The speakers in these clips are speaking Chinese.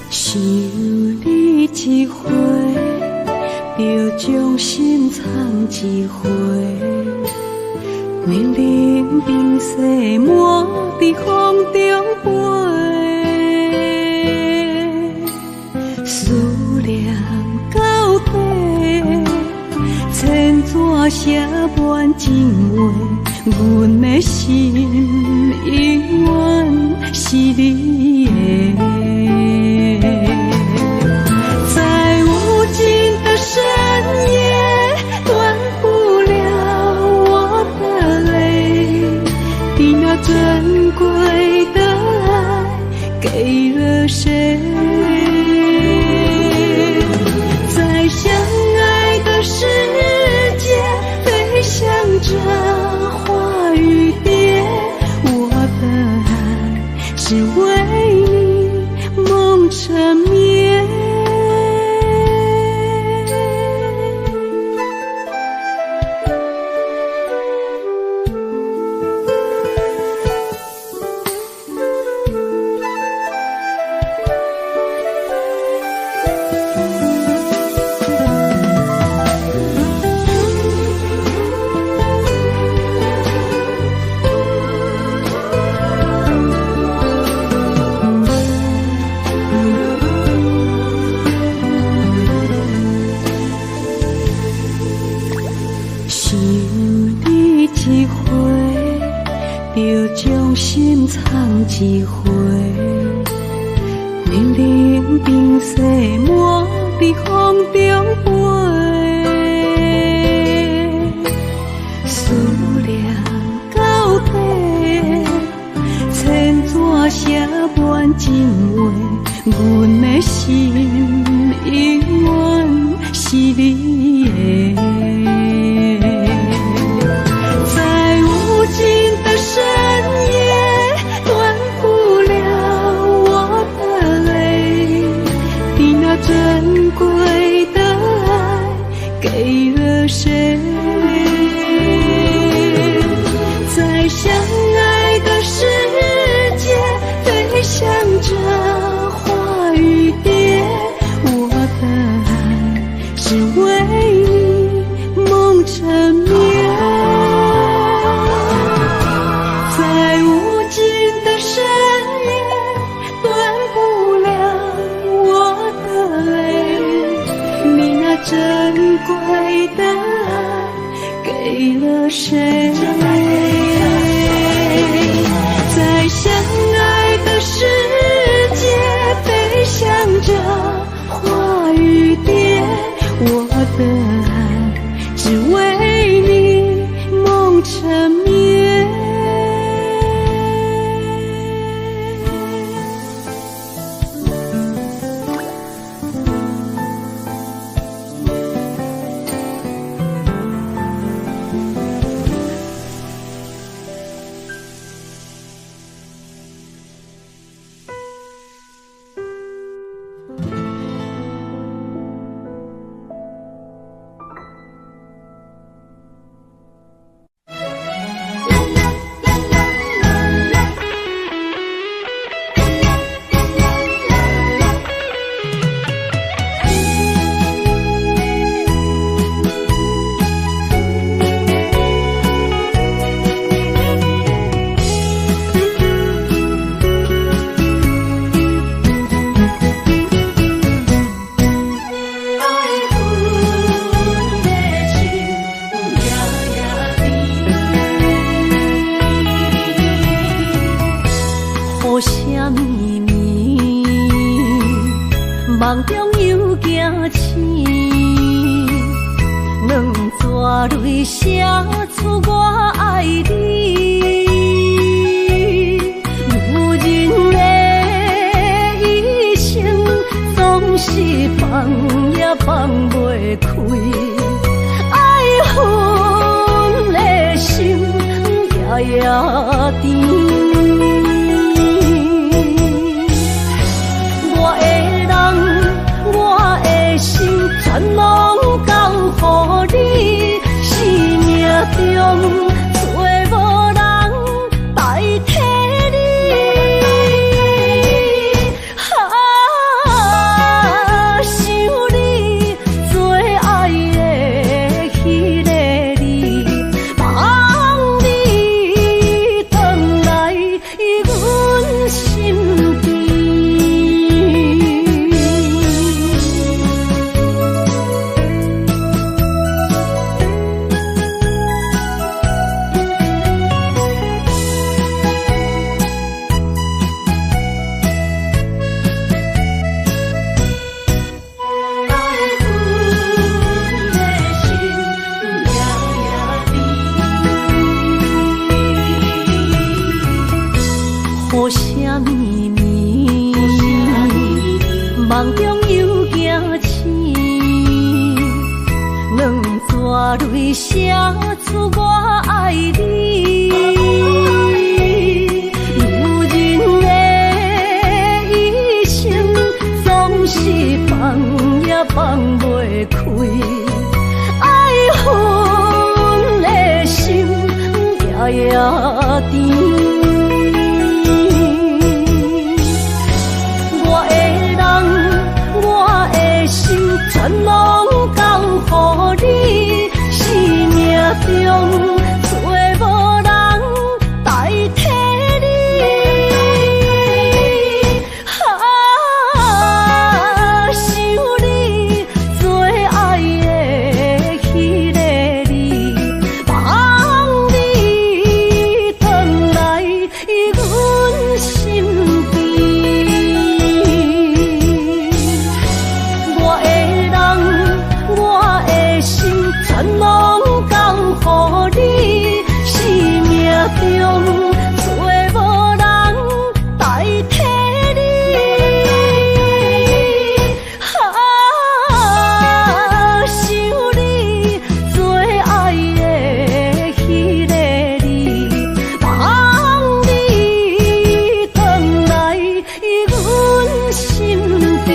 想你一回，就将心藏一回。年龄冰雪满在风中飞，思念到底，千纸写满情话。阮的心永远是你的。深夜断不了我的泪，你那珍贵的爱给了谁？在相爱的世界飞翔着花与蝶，我的爱是为你梦缠绵。一回，年龄冰雪满在风中飞，思念到底，千纸写满情话，阮的心永远是你的。在无尽的深夜珍贵的爱给了谁？在相爱的世界飞翔着花与蝶，我的爱是为你梦缠绵。在无尽的深夜断不了珍贵的爱给了谁？在相爱的世界飞翔着花与蝶，我的爱只为你梦缠绵。梦中又惊醒，两纸泪写出我爱你。女人的一生总是放也放袂开，爱恨的心夜夜甜。全全拢交予你，生命中最无人代替你。想你最爱的迄个你，望你回来阮身边。为什么呢？梦中又惊醒，两纸泪写出我爱你。女人的一生总是放也放袂开，爱恨的心夜夜甜。全拢交予你，生命中最无人代替你。想你最爱的迄个你，望你回来阮身边。我的心全拢交予你，生命中最无人代替你。想你最爱的迄个你，望你回来阮身边。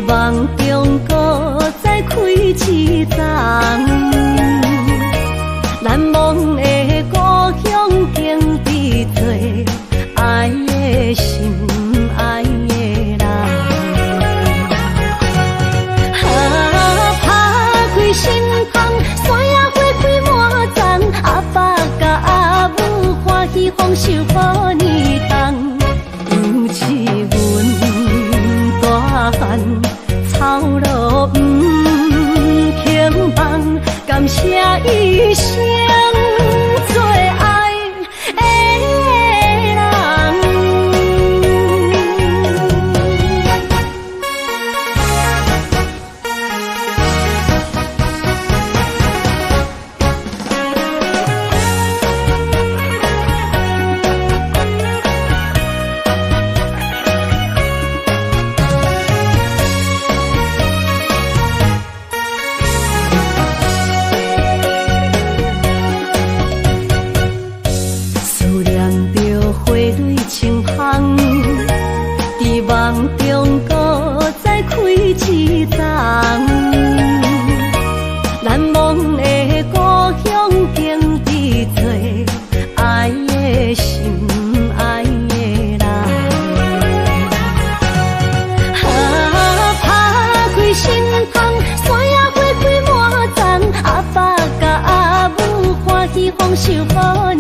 梦中搁再开一丛，难忘的故乡经历做爱的心，爱的人。打开心窗，山野花开满丛，阿爸甲阿母欢喜丰收好年冬，尤其阮大汉。草路不轻放，感谢一生最爱的人。梦中搁再开一丛，难忘的故乡经历做爱的心，爱的人。打开心窗，山野花开满丛，阿爸甲阿母欢喜丰收好。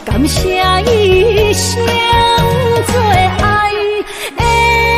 感谢一生做爱的人。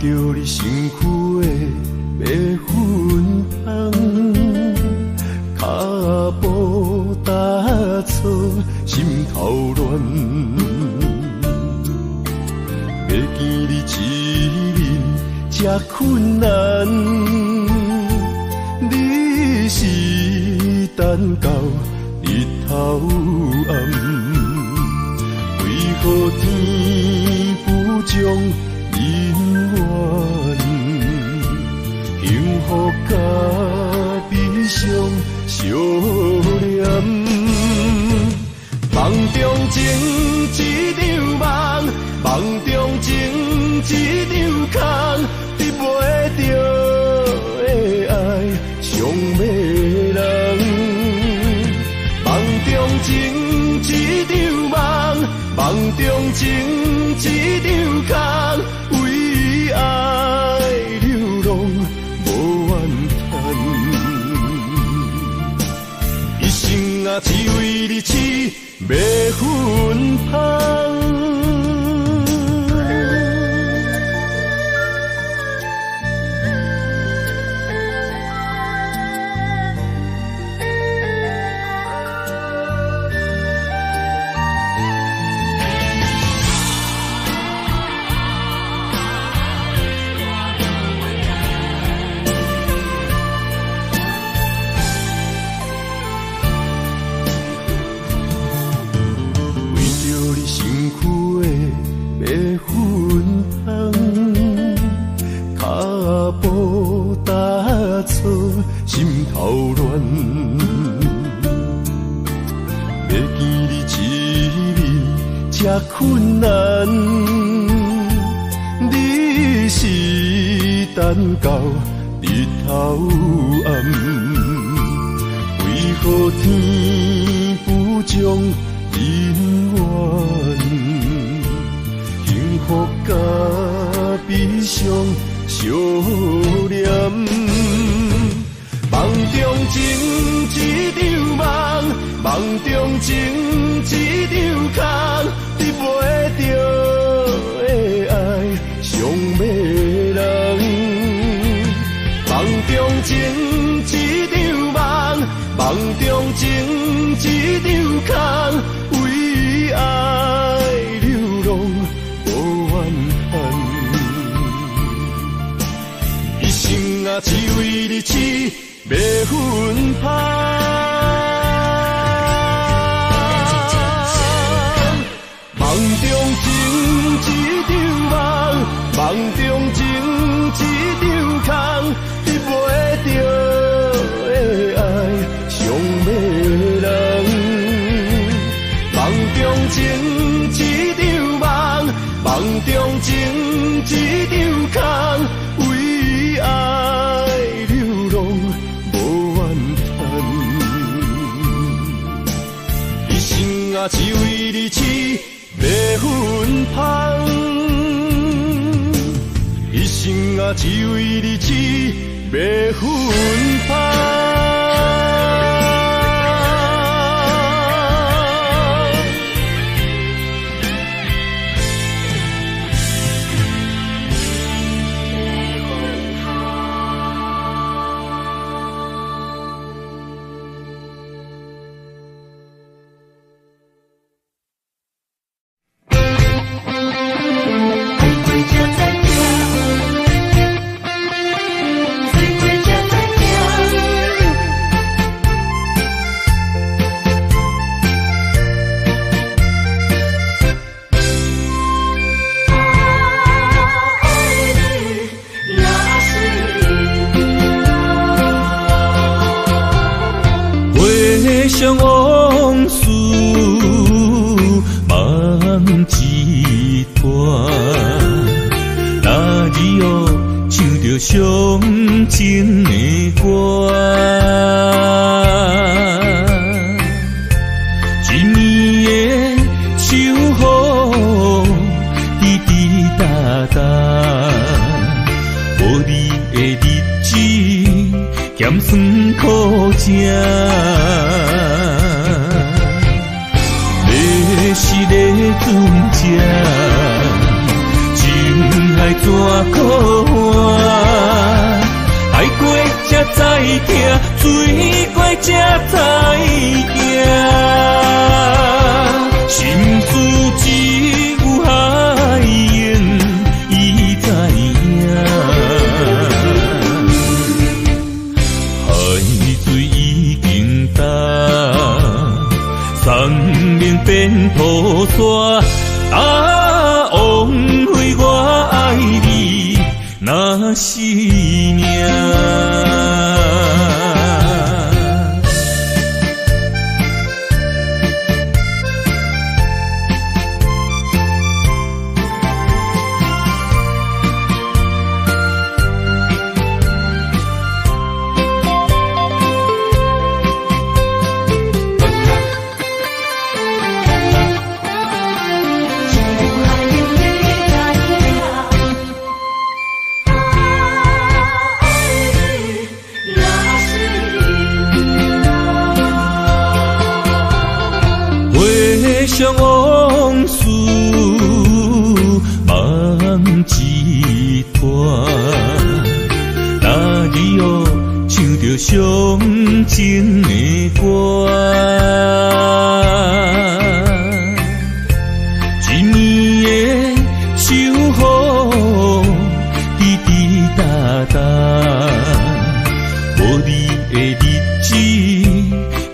着你身躯的白粉香，脚步踏错，心头乱。要见你一面这困难，你是等到日头暗，为何天不将？因缘，幸福甲悲伤相连，梦中情一场梦，梦中情一场空，得袂着的爱上迷人。梦中情一场梦，梦中情一场空。为爱流浪无怨叹，一生啊只为你痴迷魂香。心头乱，要见你一面这困难，你是等到日头暗，为何天不将因缘，幸福甲悲伤相连？梦中情一场梦，梦中情一场空，得袂着的爱上迷人。梦中情一场梦，梦中情一场空，为爱流浪无怨叹，一生啊只为你痴。迷魂香，梦中情一场梦，梦中情一场空，得袂着的爱上迷人。梦中情一场梦，梦中情一场空，为爱流浪。啊，只为你痴迷魂香，一生啊，只为你痴迷魂香。相往事上情的歌。一年的秋雨滴滴答答，无你的日子咸酸苦涩。要是咧船只，情海怎可换？爱过才知听，水过才知行。心事只有海燕伊知影，海水已经干。生命变土沙，枉费我爱你那是命。回想往事梦一团，那日哦唱着伤情的歌。一年的秋雨滴滴答答，无你的日子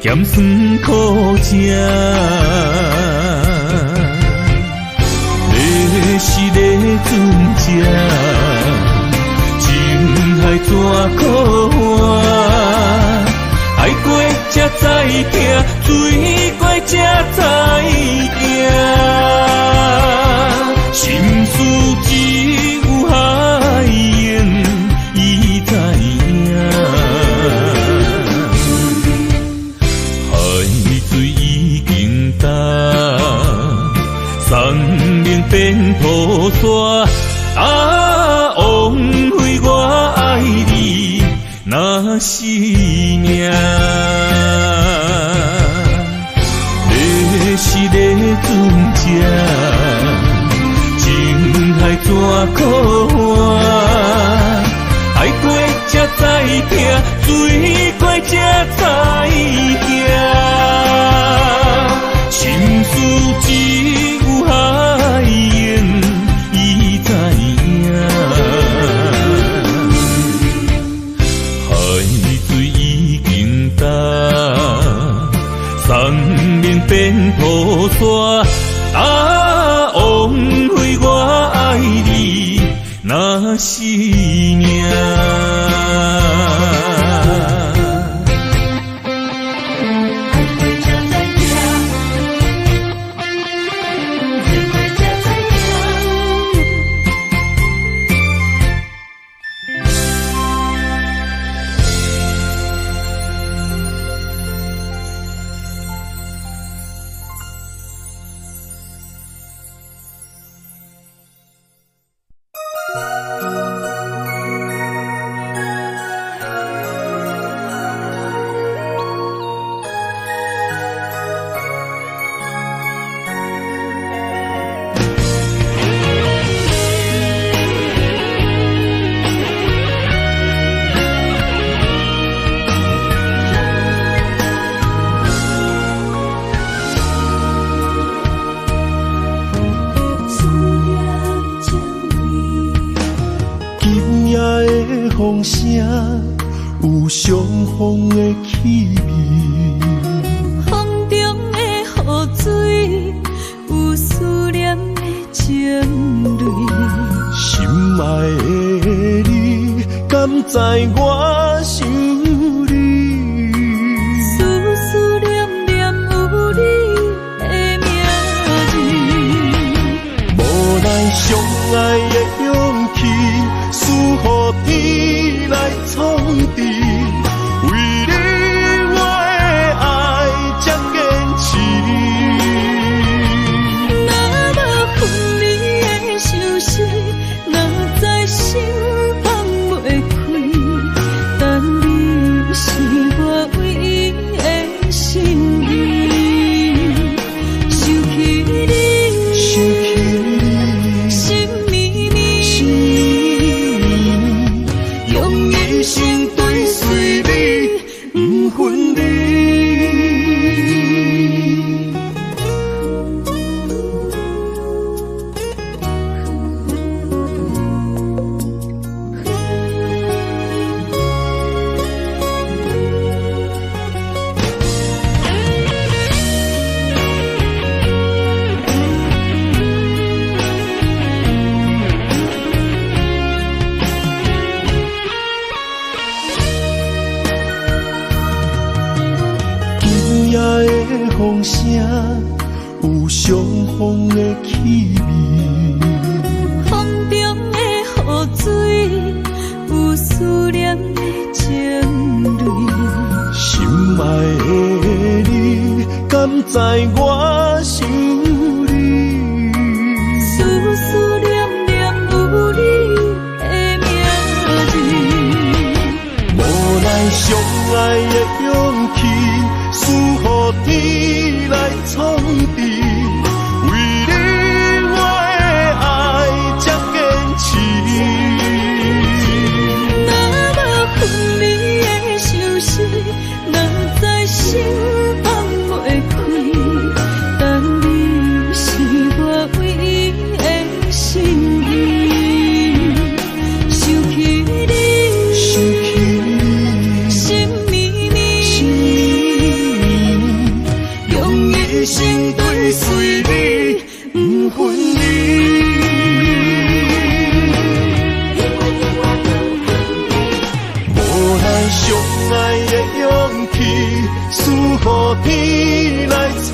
咸酸苦涩。要是咧船只，情海怎可换？爱过才知听，水过才知行。心事只有海燕伊知影，海水已经干。生命变土沙，枉费我爱你那是命。要是咧船只，情海怎可换？爱过才知听，水过才知行。心事只有海燕伊知影，海水已经干，生命变土沙，枉费我爱你那是命。风声有相逢的气味，风中的雨水有思念的情泪。心爱的你，敢知我想你？思思念念有你的名字，无奈相爱的勇气，输予天。风声有相逢的气味，风中的雨水有思念的情泪。心爱的你，敢知我想你？思思念念有你的名字，无奈相爱的勇气，输予天来创治。为你我的爱才坚持。若无分离的相思，若在心放袂开。但你是我唯一的心意，想起你，心绵绵，用一生追随你，不分离。无奈相爱的勇气，输予天来创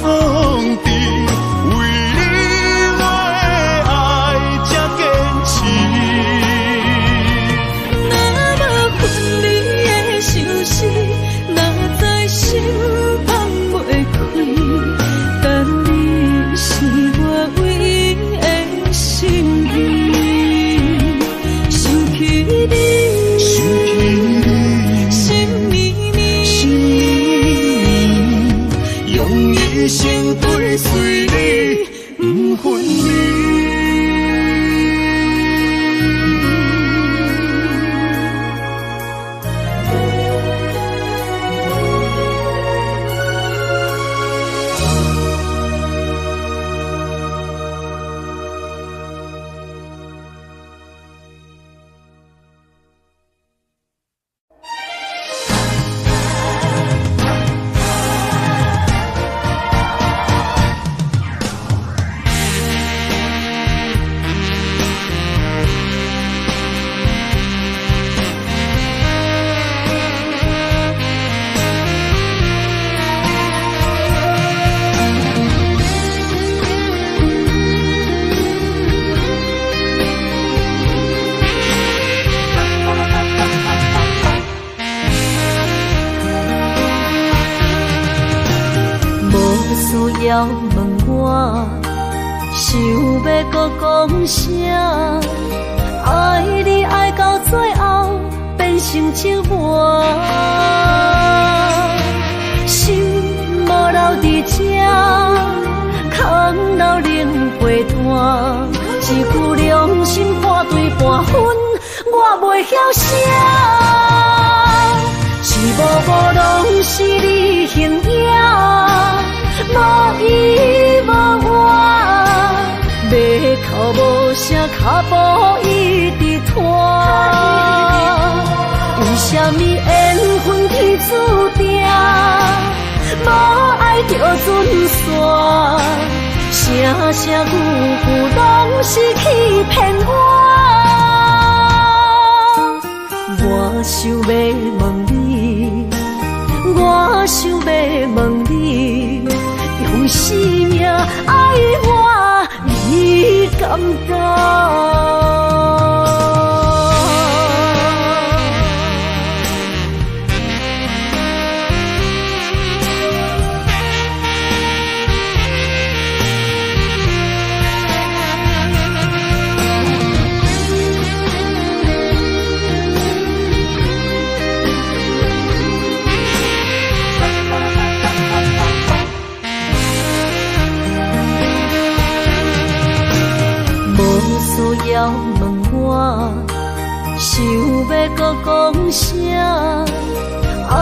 治。为你我的爱才坚持。若无分离的相思，若在心放袂开。但你是我唯一的心意，想起你，心绵绵，用一生追随你，不分离。需要问我，想要搁讲啥？爱你爱到最后变成寂寞，心无留伫这，空留冷陪伴。一句良心半对半分，我袂晓写。一幕幕拢是你形影。无依无我，要哭无声，脚步一直拖。为什么缘分天注定，无爱就准线？声声句句拢是欺骗我。我想要问你，我想要问你。用生命爱我，你敢当？需要问我，想要搁讲啥？爱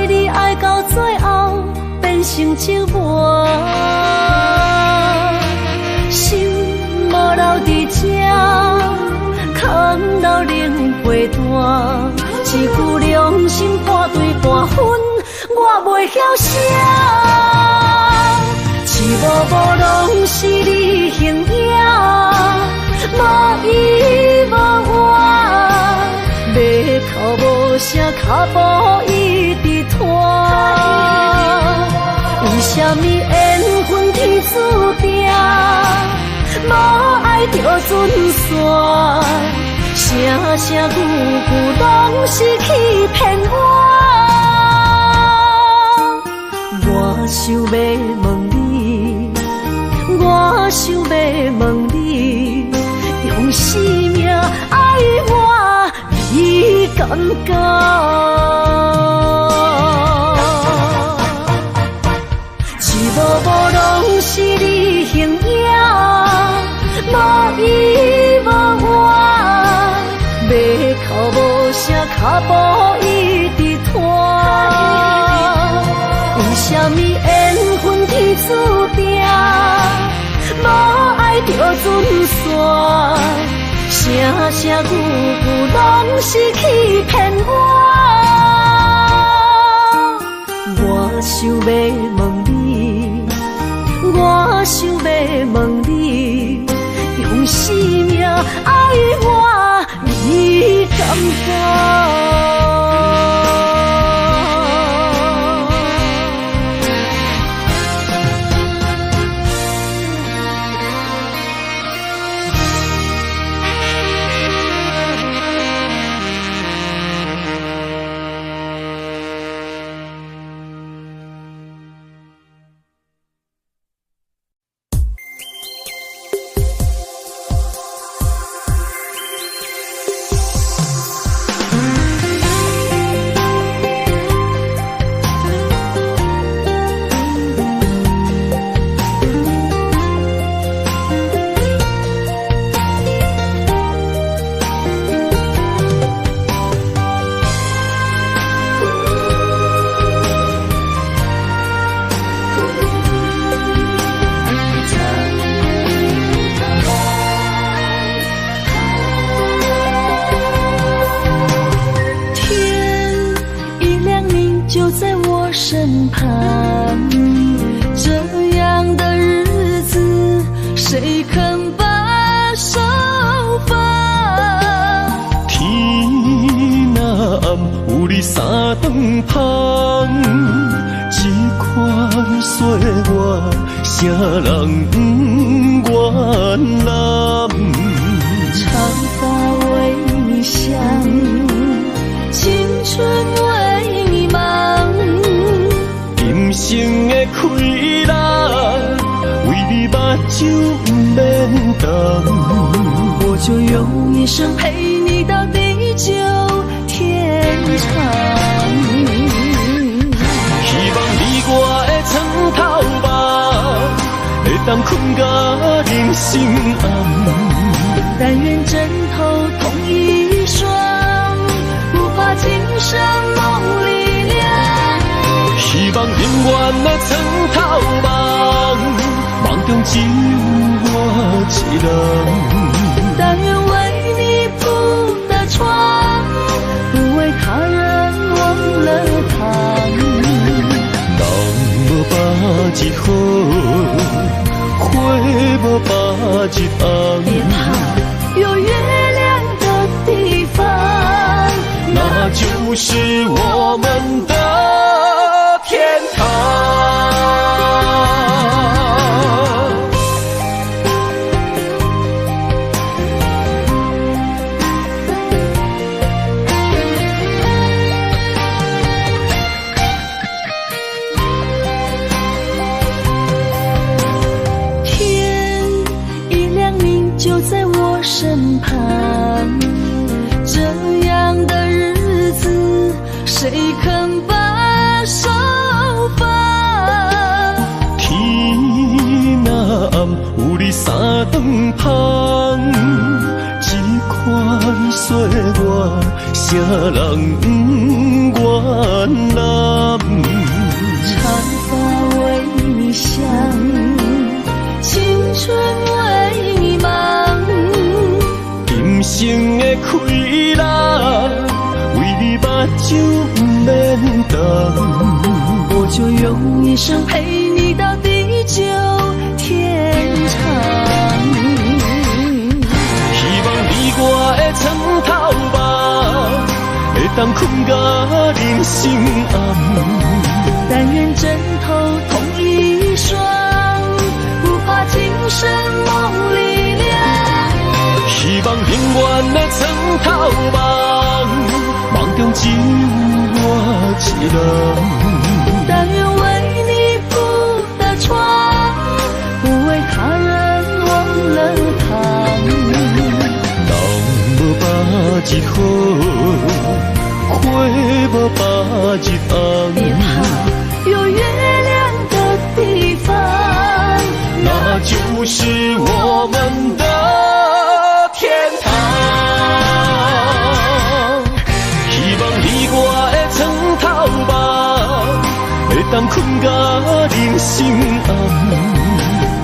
你爱到最后变成寂寞，心无留伫这，空留冷陪伴。一句良心半对半分，我袂晓写。一幕幕拢是你形影。无依无我，要哭无声，脚步一直拖。为什什么缘分天注定，无爱就准线，声声句句拢是欺骗我。我想要问你，我想要问你，用生命爱我，你敢讲？无拢是你形影，无依无我，要哭无声，脚步一直拖。为什么缘分天注定，无爱就准线，声声句句拢是欺骗我。我想要问你，我想要问你，用生命爱我，你敢讲？身旁，这样的日子谁肯把手放？天若暗，有你三顿香，这款岁月，谁人不原谅？长发为你香，青春为你忙。人生的快乐，为你目睭不免动。我就用一生陪你到地久天长。希望你我的床头梦，会当困到人心暗。但愿枕头同一双，不怕今生梦里凉。希望永远的床头梦，梦中只有我一人。但愿为你铺的床，不为他人忘了躺。人无把日好，花无把日红。别怕有月亮的地方，那就是我们的天堂。天一亮你就在我身旁，这样的日子谁肯把手放？天若暗，有你三顿香，这款岁月，谁人不原谅？长发为你香，青春为你忙。人生的快乐，为你目睭不免动。我就用一生陪你到地久天长。希望你我的床头梦，会当困到人心暗。但愿枕头同一神梦力量。希望永远的床头梦，梦中只有我一人。但愿为你铺的床，不为他人忘了躺。人无把日好，花无把日红。别怕有月亮的地方，那就是我们的天堂。希望你我的床头梦，会当困甲人心暗。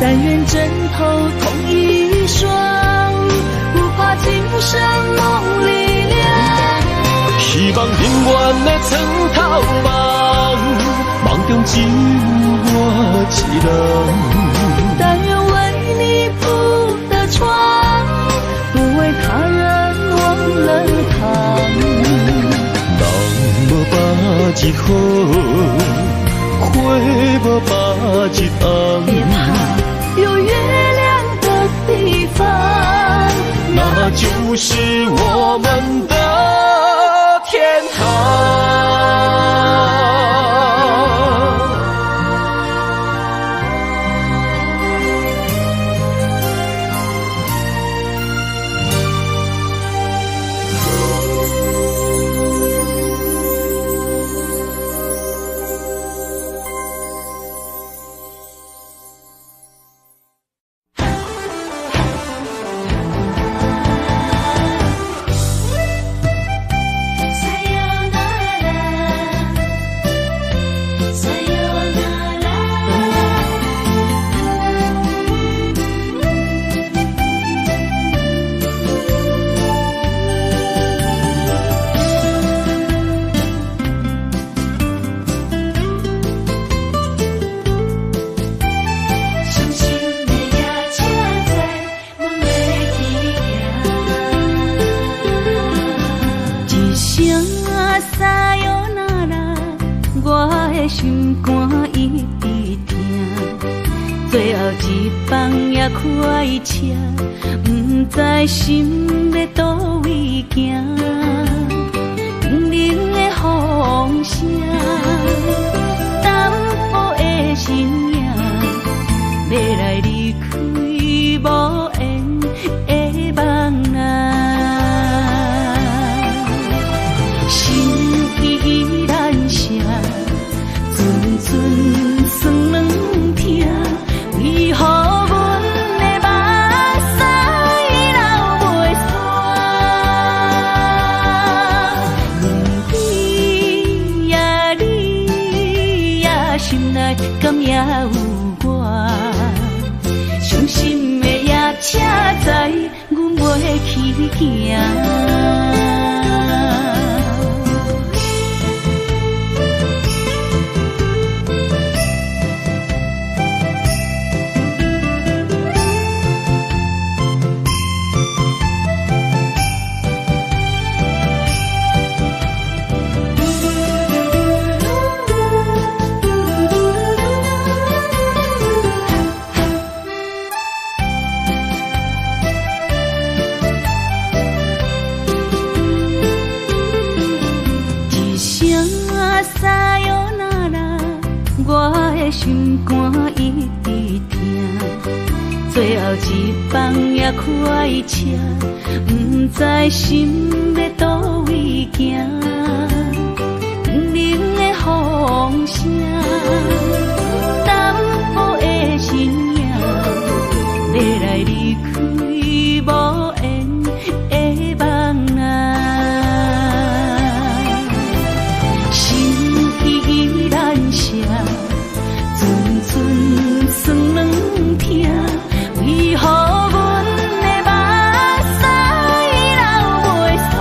但愿枕头同一双，不怕今生梦里凉。希望永远的床头梦，梦中只有我一人。但愿为你铺的床，不为他人忘了躺。人无把日好，花无把日红。别怕有月亮的地方，那就是我们的天堂。心肝一直疼，最后一放也开车，不知心要倒位行。冷冷的风声，淡薄的身影，要来离开无缘的梦啊，心依然舍。阵酸软疼，为何阮的目屎流袂煞？你呀你呀，心内敢也有我？伤心的夜车载，阮袂去行。心肝一直疼，最后一放也开车，不知心要倒位行。冷冷的风声，淡薄的身影，要来离开无缘的梦啊，心依然舍。阵酸软疼，为何阮的目屎流袂煞？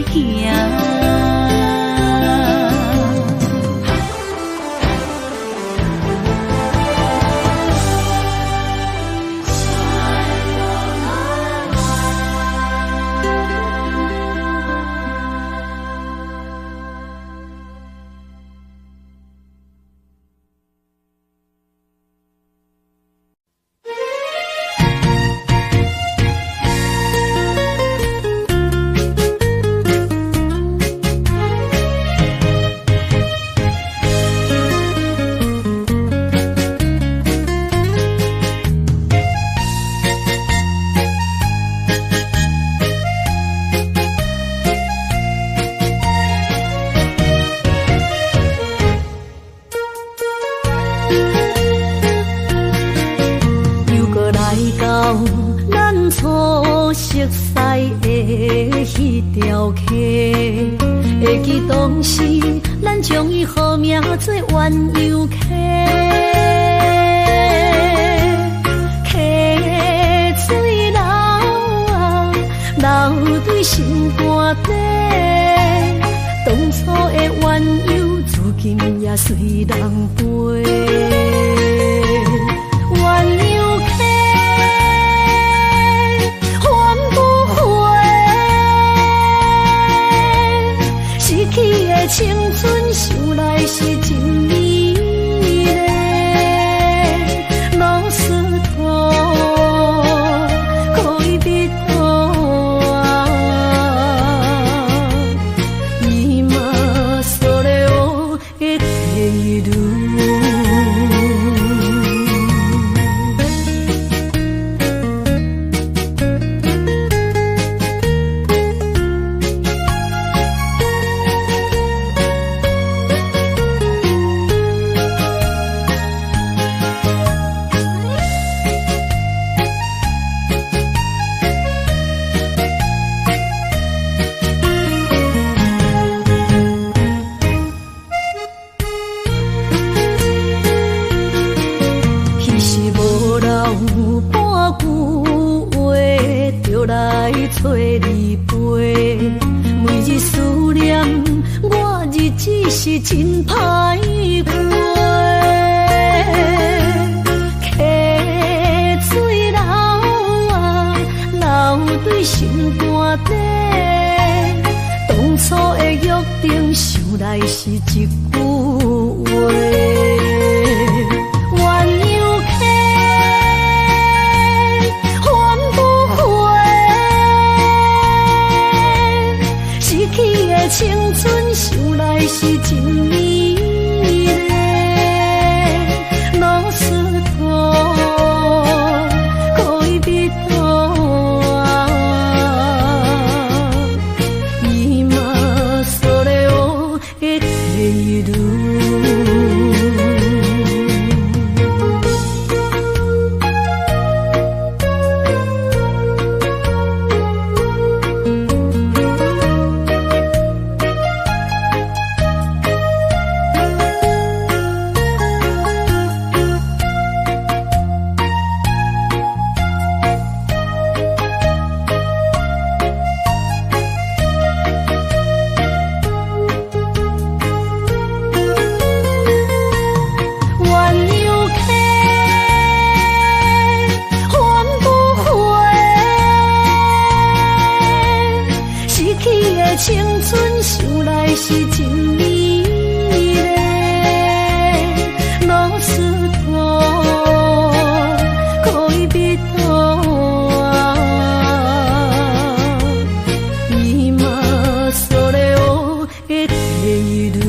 行。会记当时，咱将伊号名做鸳鸯溪，溪水流啊，流对心肝底。当初的鸳鸯，至今也随人陪。鸳鸯溪。青春想来是真美丽，老师徒可以比多啊，伊嘛所了的地路。找你陪，每日思念，我日子是真歹过。溪水流啊，流对心肝底。当初的约定，想来是一句话。青春想来是真美丽，老师徒可以比多啊，伊嘛所了的地路。青春想来是真美丽，老师徒可以比多啊，伊嘛所了的地路。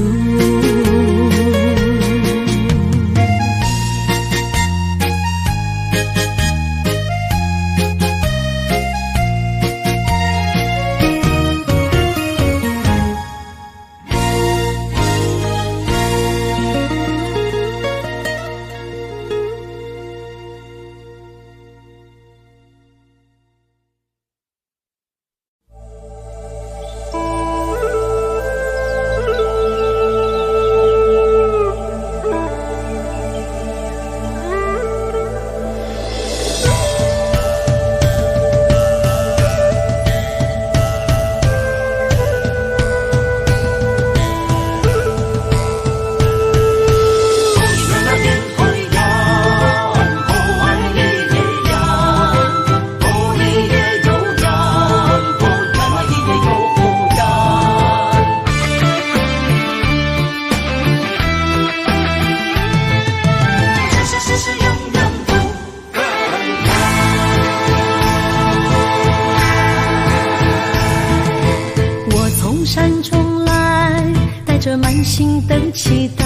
着满心的期待，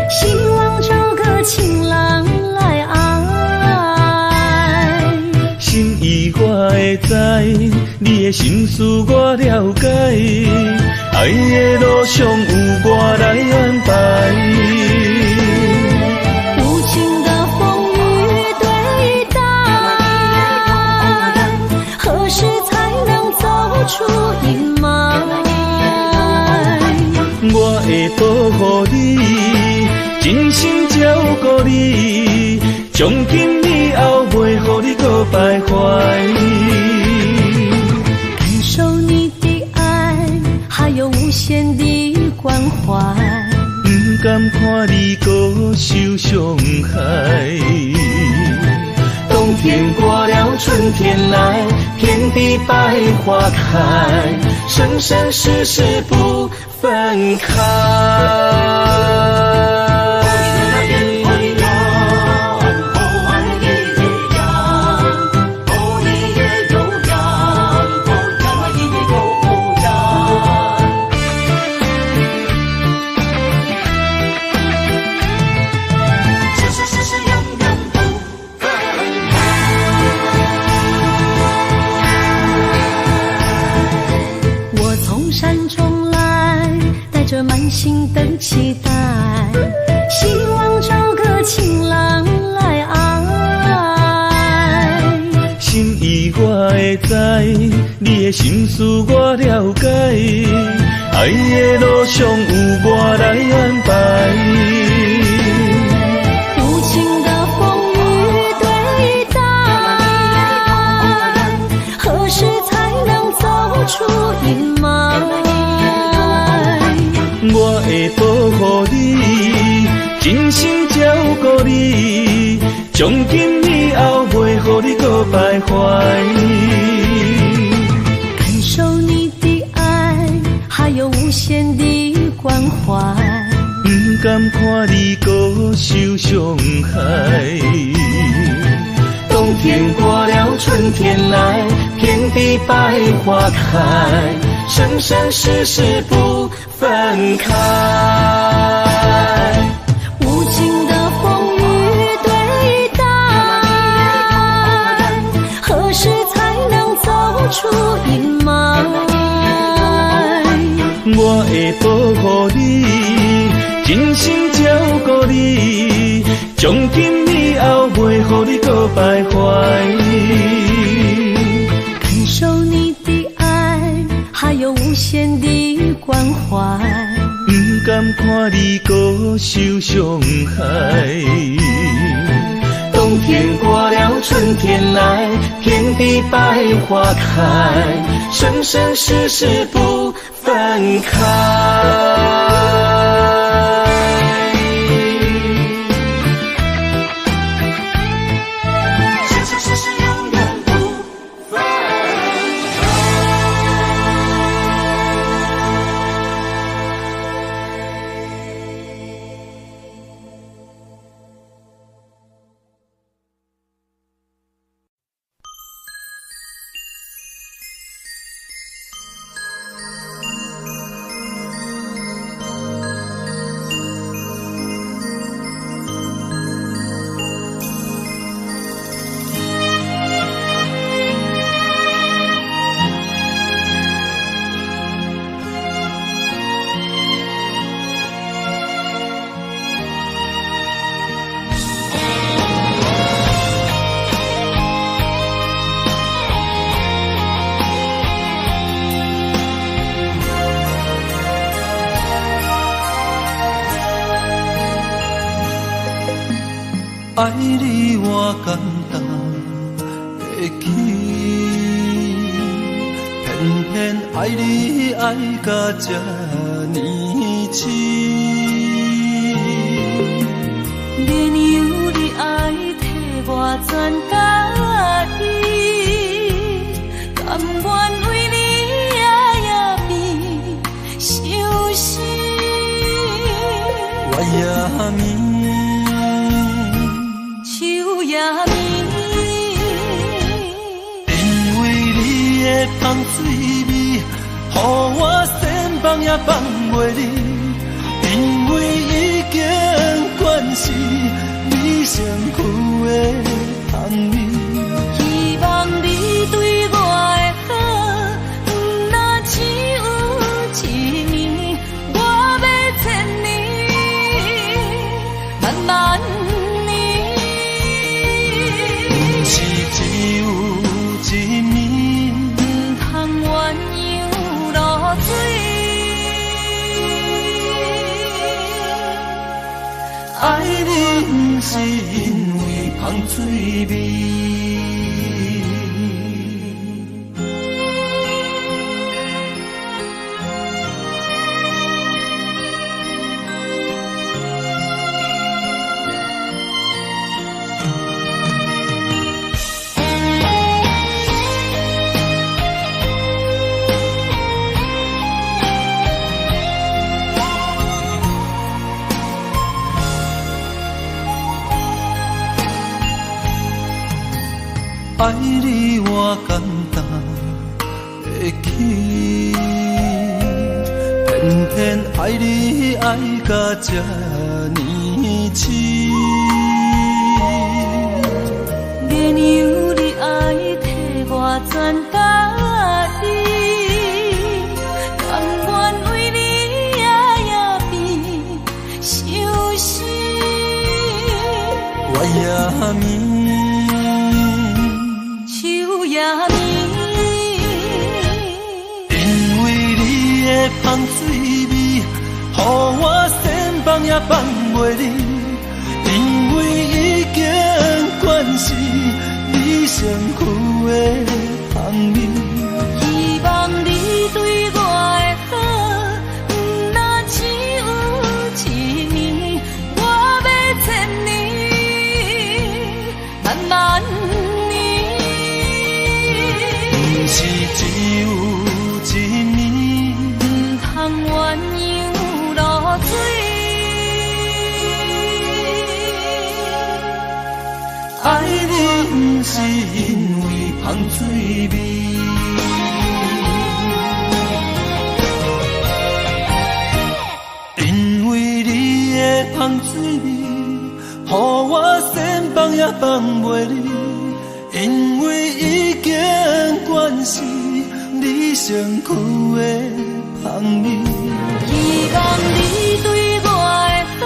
希望找个情郎来爱。心意我会知，你的心思我了解，爱的路上有我来安排。无情的风雨对待，何时才能走出阴霾？我会保护你，真心照顾你，从今以后袂予你搁徘徊。感受你的爱，还有无限的关怀，不甘看你搁受伤害。冬天过了，春天来，遍地百花开，生生世世不分开。满心的期待，希望找个情郎来爱。心意我会知，你的心思我了解，爱的路上有我来安排。无情的风雨对待，何时才能走出阴霾？我会保护你，真心照顾你，从今以后袂予你搁徘徊。感受你的爱，还有无限的关怀，不甘看你搁受伤害。冬天过了，春天来，遍地百花开，生生世世不分开。无情的风雨对待，何时才能走出阴霾？我会保护你，真心照顾你，从今以后袂予你搁徘徊。感受你的爱，还有无限的关怀，不甘看你搁受伤害。冬天过了，春天来，遍地百花开，生生世世不分开。爱你我简单会起，偏偏爱你爱到这呢深。连由你爱替我全家己，甘愿为你夜夜眠伤心。我夜眠。因为你的香水味，予我先放也放袂袂离，因为已经惯是你身躯的香味。希望你对我的好，若只有一年，我要千年，慢慢年。不是只有一年，唔通鸳鸯落水。爱你不是因为香水味。爱你我简单会起，偏偏爱你爱到这呢痴。原有你爱替我全家己，甘愿为你夜变伤心。我也眠。因为你的香水味，予我身放也放袂离。因为已经惯是你身躯的香味。希望你对我的好，若只有一年，我要千年，慢慢。不是只有一年，唔通鸳鸯落水。爱你不是因为香水味，因为你的香水味，予我身放也放袂离。因为已经惯是你身躯的香味。希望你对我的好，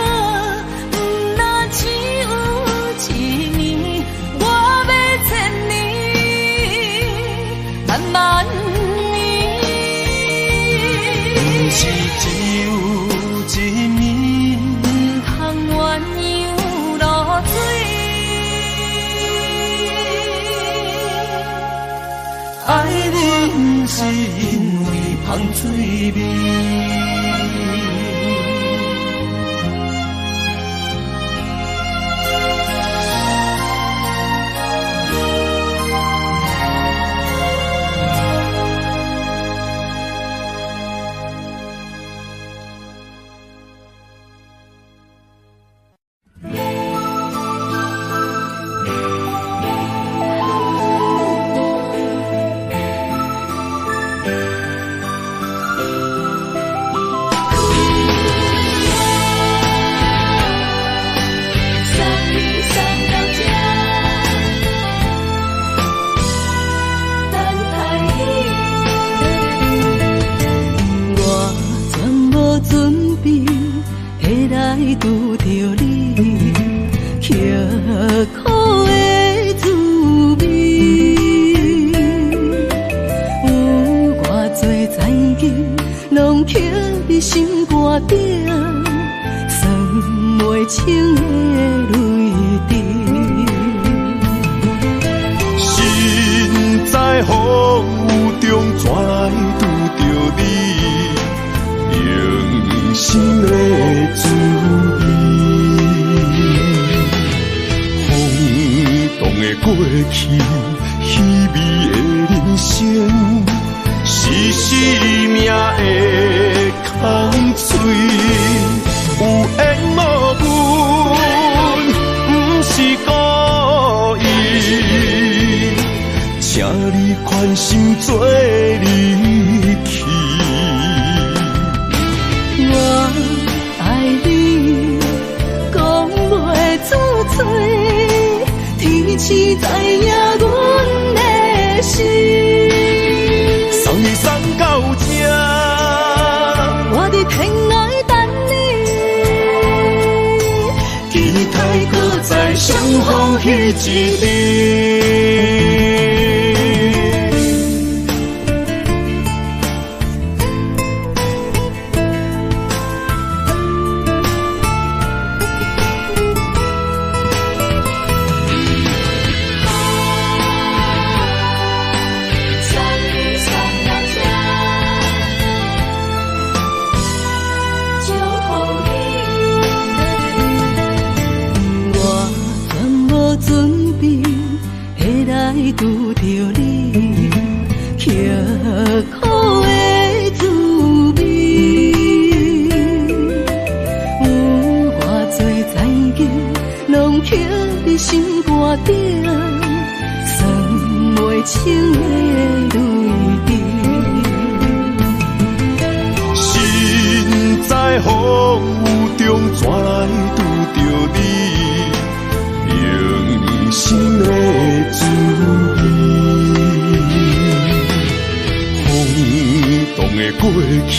若只有一年，我要千年，慢慢年。不是只有一年，唔通鸳鸯落水。爱你不是因为香水味。拄着你刻苦的滋味，有偌多知己，拢刻伫心肝顶，算袂清的泪滴。心在风雨中，怎会拄着你？用心的滋味，风动的过去，稀微的人生，是生命的空嘴，有缘无分，不是故意，请你宽心做离去。相逢彼一日。拄着你刻苦的滋味，有偌多残求，拢刻伫心肝顶，算袂清的泪滴。心在风雨中，怎来拄着你？用心的滋味，轰动的过去，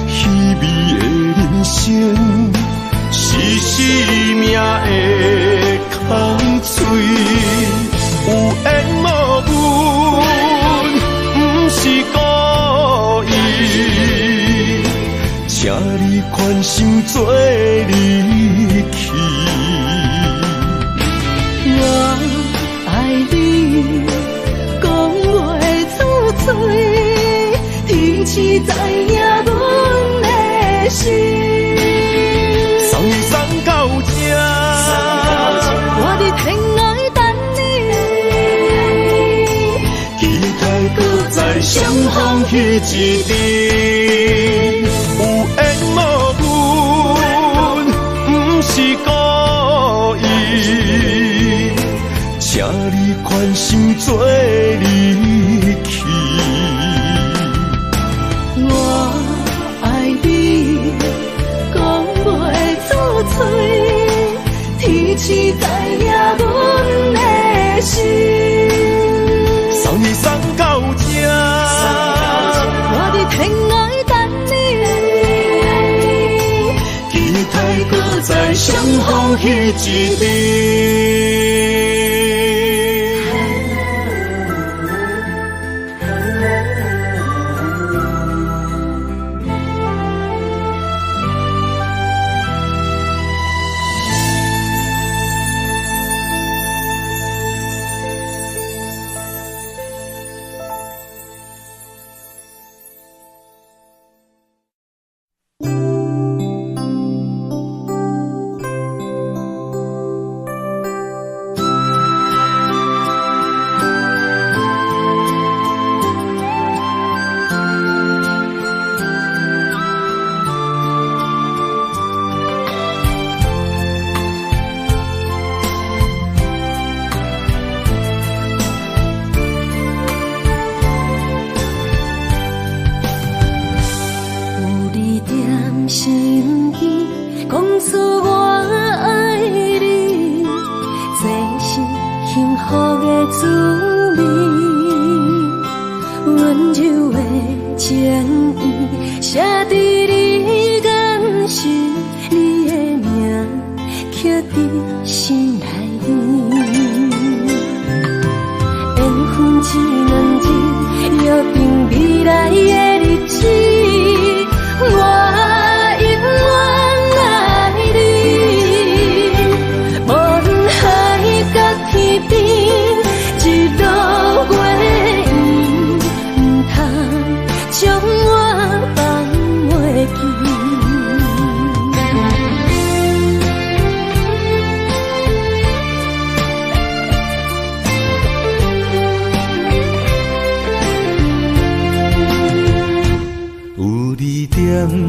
稀微的人生，是生命的空嘴，有缘无分，不是故意，请你宽心做离去。我爱你，讲袂出嘴，天气知影阮的心。送你送到这，我伫天涯等你，期待搁再相逢彼一日。有缘无分，不是故意，请你宽心做离去。我爱你，讲袂出嘴，天气知影阮的心。送你送到这，我伫天涯等你，期待搁再相逢彼一日。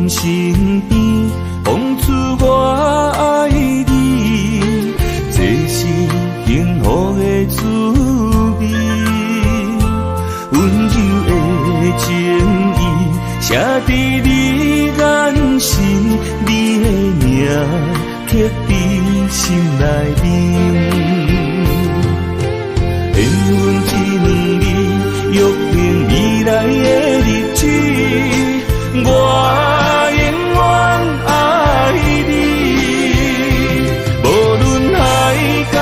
身边，讲出我爱你，这是幸福的滋味。温柔的情意，写伫你眼神，你的名刻伫心内面。缘分一两日，约定未来的日子。我永远爱你，无论海角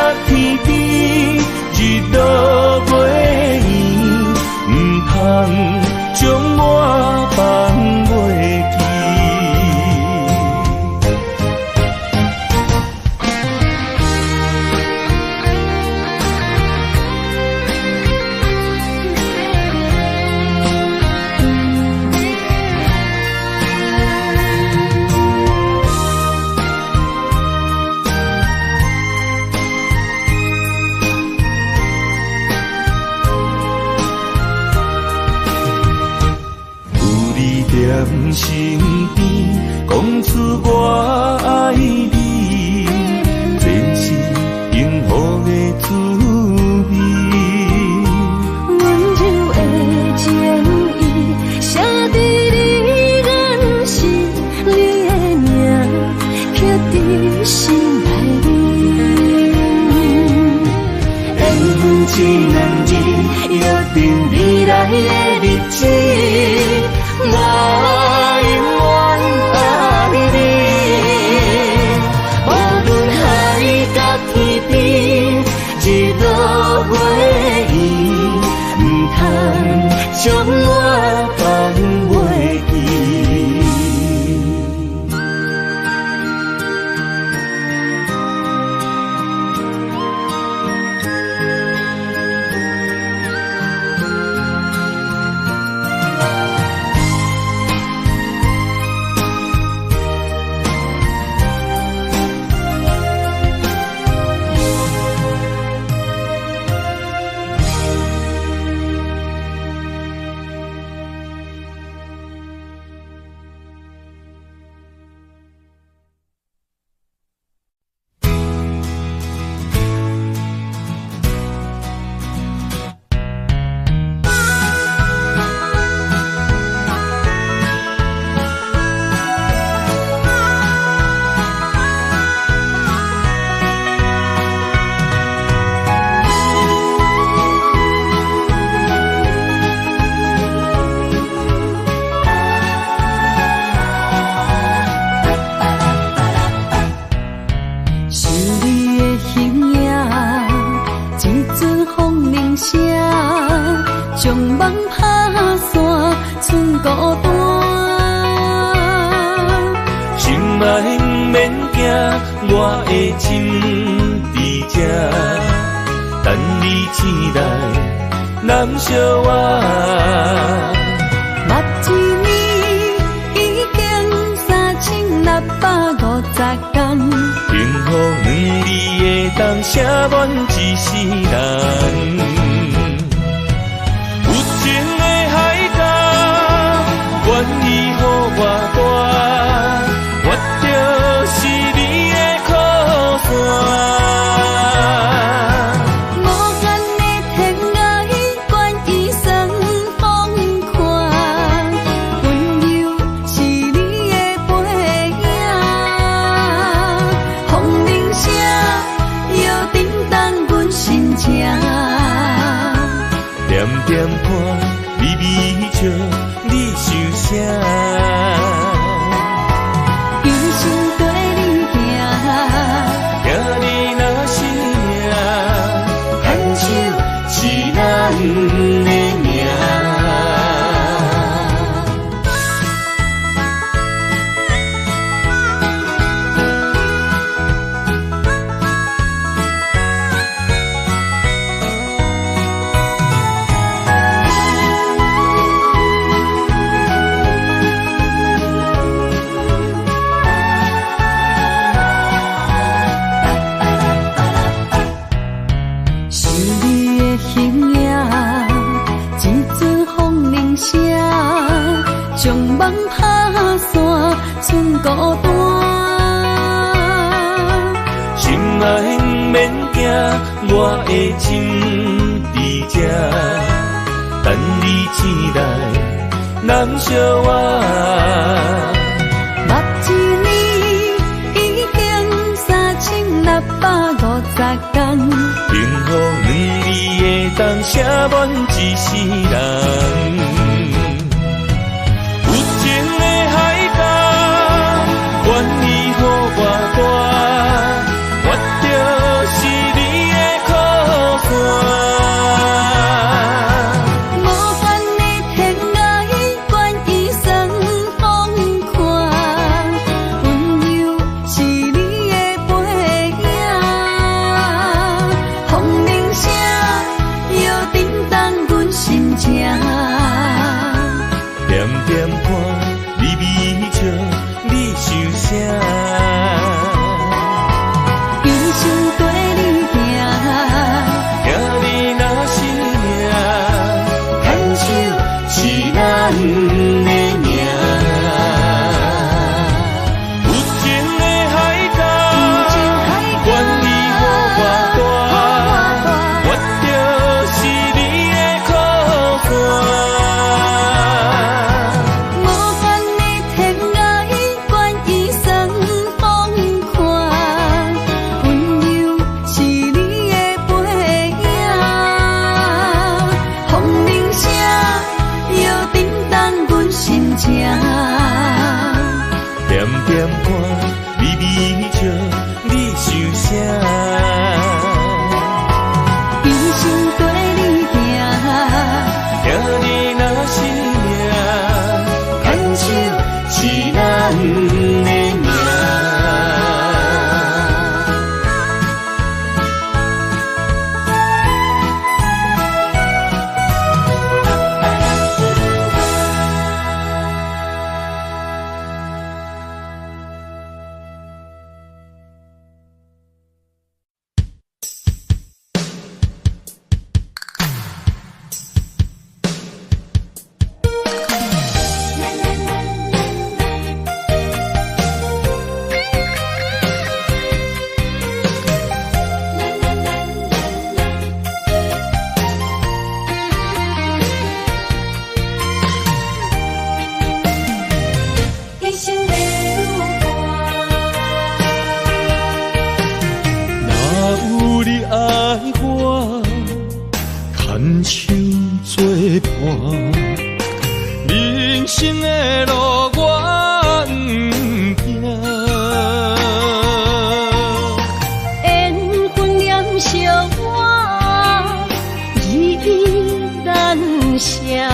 我爱你，这是幸福的滋味。温柔的情意写在你眼神，你的名刻在心内面。缘分一两日，约定未来的日子，我将我放袂记。将梦打散，剩孤单。心爱免惊，我的心伫这，等你醒来，难相我。目一年已经3650天，幸福两字的当写满一世人。有情的海角，愿意予我带，我就是你的靠山。无限的天涯，愿意算疯狂，温柔是你的背影，风铃声摇叮当阮心情。点点看，微微笑，你想啥？用心跟你行，行你若是命，牵手是咱的命。将梦打散，剩孤单。心爱免惊，我的心伫这，等你醒来，难相我。目一年已经3650天，幸福两字的当写满一世人。愿意予我带，我就是你的靠山。无限的天涯，愿意算疯狂，温柔是你的背影，风铃声摇叮当阮心情。点点看，微微笑。你想啥？用心跟你行，行你若是命，牵手是咱的命。有点歌，微微笑，你想啥？一生跟你行，听你若是命，牵手是咱的命。人生的路我不行，缘分念惜我依然写，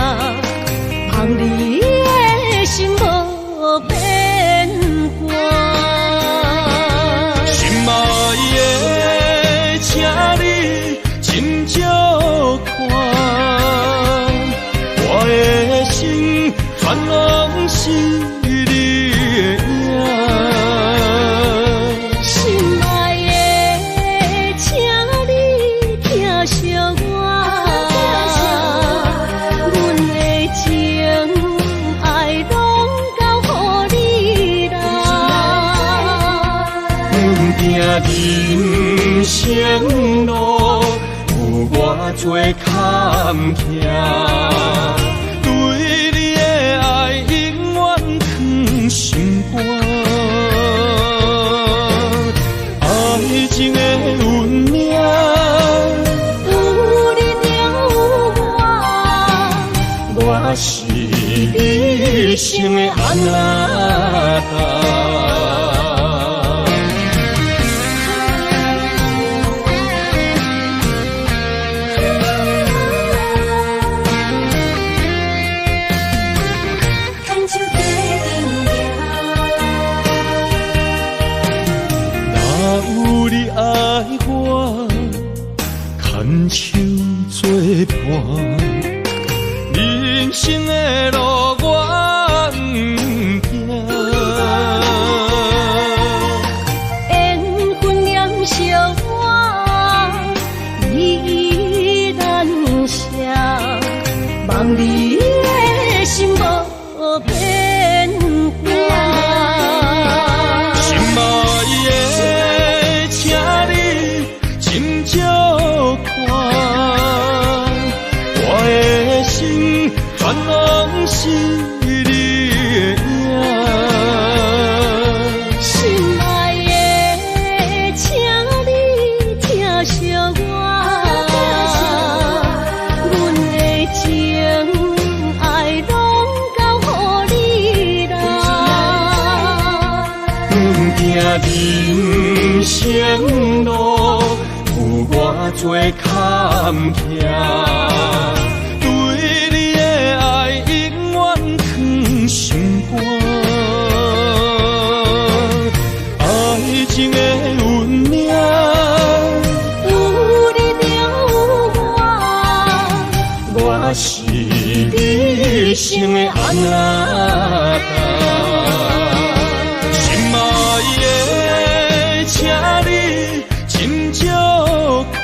望你的心无变卦。心爱的，请你真少看。我的心全拢是你的影，心爱的，请你疼惜我，阮的情爱拢交予你啦。阮行人生路有偌多坎坷。心肝，爱情的运命，有你有我，我是你生的安娜。牵手作伴，人生的路我不行，缘分念惜我依然写，望你的心无变卦。心爱的，请你真少看，我的心全拢是你的影。心爱的，请你疼惜我，阮的情爱拢交予你啦。阮行人生路有偌多坎坷，对你的爱永远藏心肝。爱情的运命，有你有我，我是你生的安娜。心爱的，请你真少看，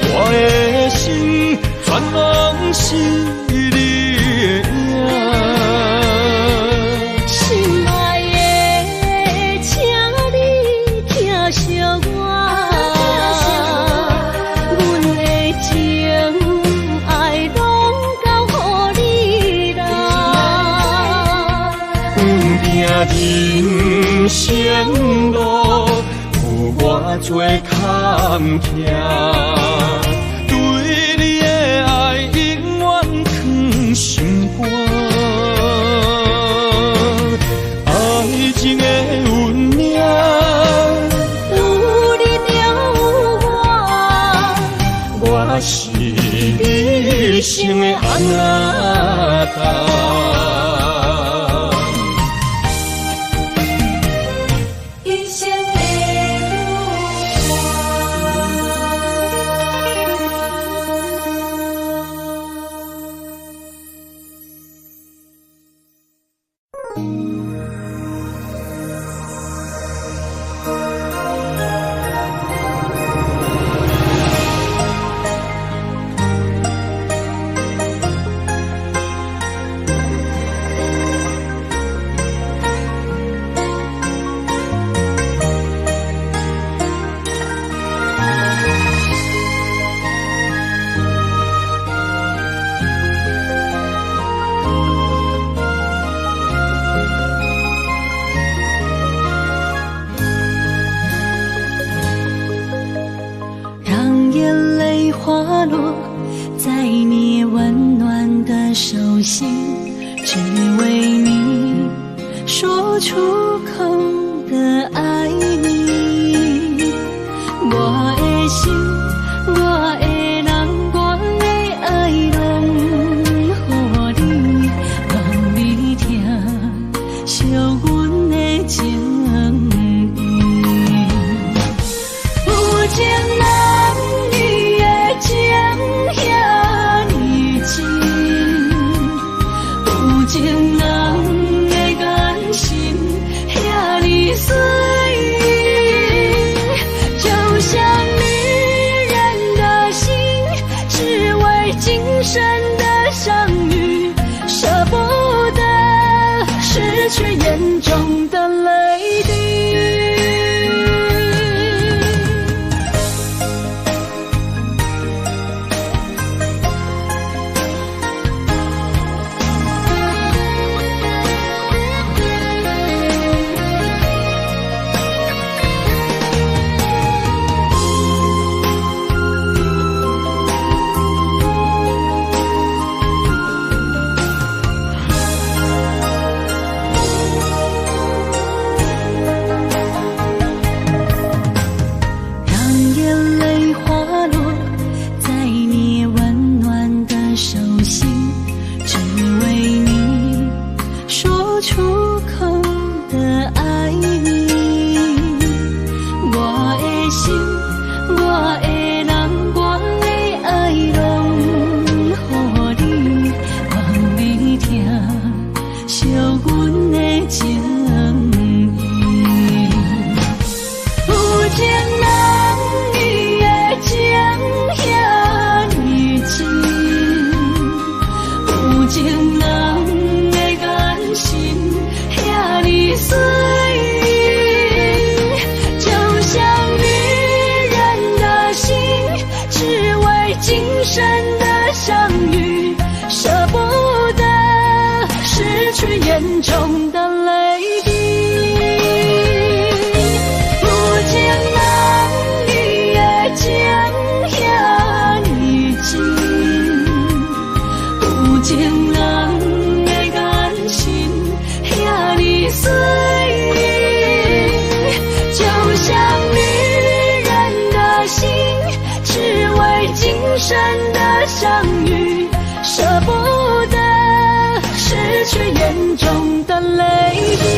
我的心全拢是你的影。心爱的，请你疼惜我，阮的情爱拢交予你啦。人生路有偌多坎坷，对你的爱永远藏心肝。一线的花落在你温暖的手心，只为你说出口的爱你。我的心，我的人，我的爱拢予你，望你听惜阮的情意。有情人情遐尼深，有情人的眼神遐尼水，就像女人的心，只为今生的相遇，舍不得失去眼中的泪滴。眼中的泪滴，有情人你的情遐尼深，有情人的眼神遐尼水，就像女人的心，只为今生的相遇，舍不得失去眼中的泪滴。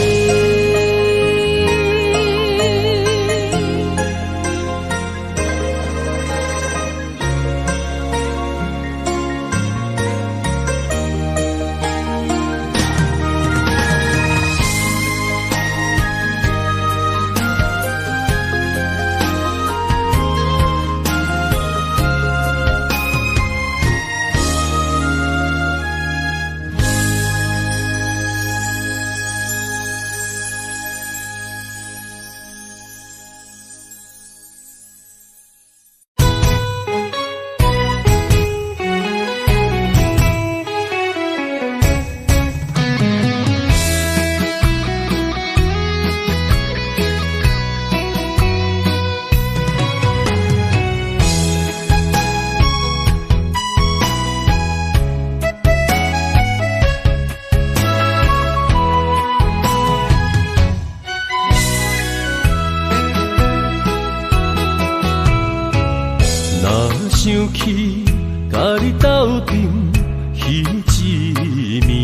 想起，甲你斗阵彼一暝，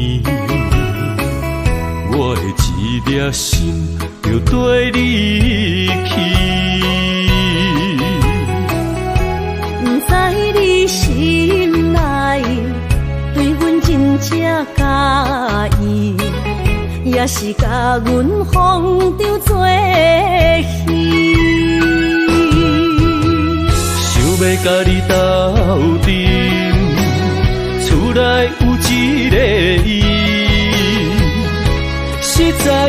热心就跟你去。不知你心内对阮真正介意，也是甲阮放着做戏。想要甲你斗阵，厝内有一个伊，实在